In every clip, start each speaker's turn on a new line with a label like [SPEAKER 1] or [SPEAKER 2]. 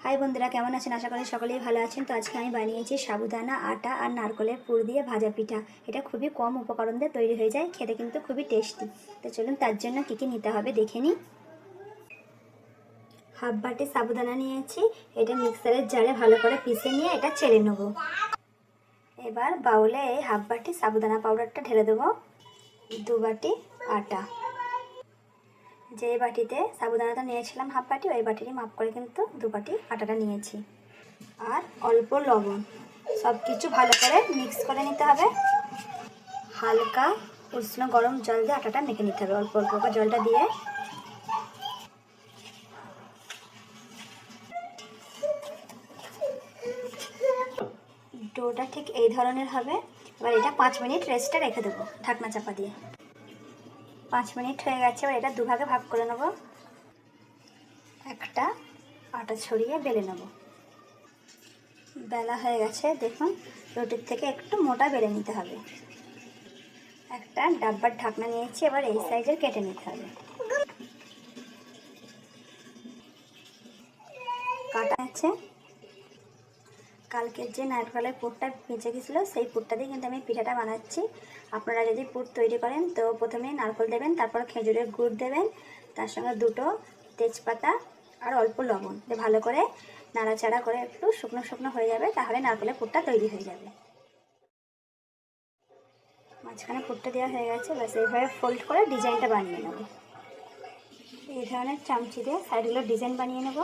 [SPEAKER 1] High বন্ধুরা, কেমন আছেন? আশা করি সকলেই ভালো আছেন। তো আজকে আমি বানিয়েছি সাবুদানা, আটা আর নারকেলের পুর দিয়ে ভাজা পিঠা। এটা খুবই কম উপকরণ দিয়ে তৈরি হয়ে যায়, খেতে কিন্তু খুবই টেস্টি। তো চলুন তার জন্য কী কী নিতে হবে দেখে নিই। হাফ বাটি সাবুদানা নিয়েছি, এটা মিক্সারের জারে ভালো করে পিষে নিয়ে এটা চেলে নেব। এবার বাউলে এই হাফ বাটি সাবুদানা পাউডারটা ঢেলে দেবো। 2 বাটি আটা, যে বাটিতে সাবুদানাটা নিয়েছিলাম হাফ বাটি, ওই বাটিরই মাপ করে কিন্তু 2 বাটি আটাটা নিয়েছি। আর অল্প লবণ, সব কিছু ভালো করে মিক্স করে নিতে হবে। হালকা উষ্ণ গরম জল দিয়ে আটাটা মেখে নিতে হবে, অল্প অল্প করে জলটা দিয়ে। ডোটা ঠিক এই ধরনের হবে। এবার এটা 5 মিনিট রেস্টে রেখে দেবো ঢাকনা চাপা দিয়ে। 5 মিনিট হয়ে গেছে, এবার এটা দুভাগে ভাগ করে নেব। একটা আটা ছড়িয়ে বেলে নেব। বেলা হয়ে গেছে, দেখুন রুটির থেকে একটু মোটা বেলে নিতে হবে। একটা ডাব্বার ঢাকনা নিয়েছি, এবার এই সাইজের কেটে নিতে হবে। কাটা আছে। কালকের যে নারকেলের পুরটা বেঁচে গেছিলো, সেই পুরটা দিয়ে কিন্তু আমি পিঠাটা বানাচ্ছি। আপনারা যদি পুর তৈরি করেন তো প্রথমে নারকেল দেবেন, তারপর খেজুরের গুড় দেবেন, তার সঙ্গে 2টো তেজপাতা আর অল্প লবণ দিয়ে ভালো করে নাড়াচাড়া করে একটু শুকনো শুকনো হয়ে যাবে, তাহলে নারকেলের পুরটা তৈরি হয়ে যাবে। মাঝখানে পুরটা দেওয়া হয়ে গেছে, ব্যাস এইভাবে ফোল্ড করে ডিজাইনটা বানিয়ে নেব। এই ধরনের চামচি দিয়ে সাইডগুলো ডিজাইন বানিয়ে নেব।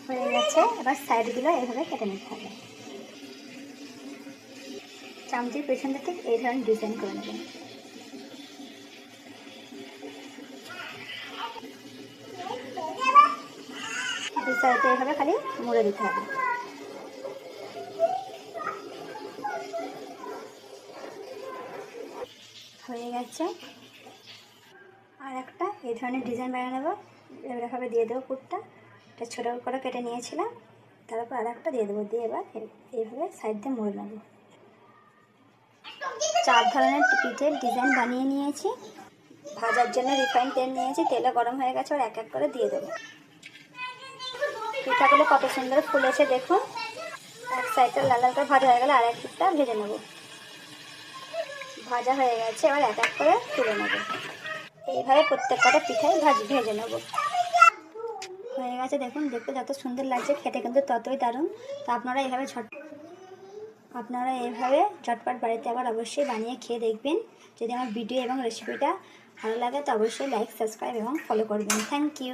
[SPEAKER 1] হয়ে গেছে, এবার সাইডগুলো এইভাবে কেটে নিতে হবে। চামচির পেছন থেকে এই ধরনের ডিজাইন করে নেবেন। দু সাইডে এইভাবে খালি মুড়ে দিতে হবে। হয়ে গেছে, আর একটা এই ধরনের ডিজাইন বানিয়ে নেবো। এভাবে দিয়ে দেবো পুরটা, এটা ছোটো করে কেটে নিয়েছিলাম, তারপর আর একটা দিয়ে দেবো, দিয়ে এবার এইভাবে সাইড দিয়ে মুড়ে নেবো। 4 ধরনের পিঠের ডিজাইন বানিয়ে নিয়েছি। ভাজার জন্য রিফাইন তেল নিয়েছি, তেলও গরম হয়ে গেছে, আর এক এক করে দিয়ে দেবো। পিঠাগুলো কত সুন্দর ফুলেছে দেখুন। এক সাইডটা লাল লাল করে ভাজা হয়ে গেলে আর এক দিকটা ভেজে নেব। ভাজা হয়ে গেছে, এবার এক এক করে তুলে নেব। এইভাবে প্রত্যেকটা পিঠাই ভেজে নেব। হয়ে গেছে, দেখুন দেখতে যত সুন্দর লাগছে, খেতে কিন্তু ততই দারুণ। তো আপনারা এইভাবে ঝটপট বাড়িতে আবার অবশ্যই বানিয়ে খেয়ে দেখবেন। যদি আমার ভিডিও এবং রেসিপিটা ভালো লাগে তো অবশ্যই লাইক, সাবস্ক্রাইব এবং ফলো করবেন। Thank you.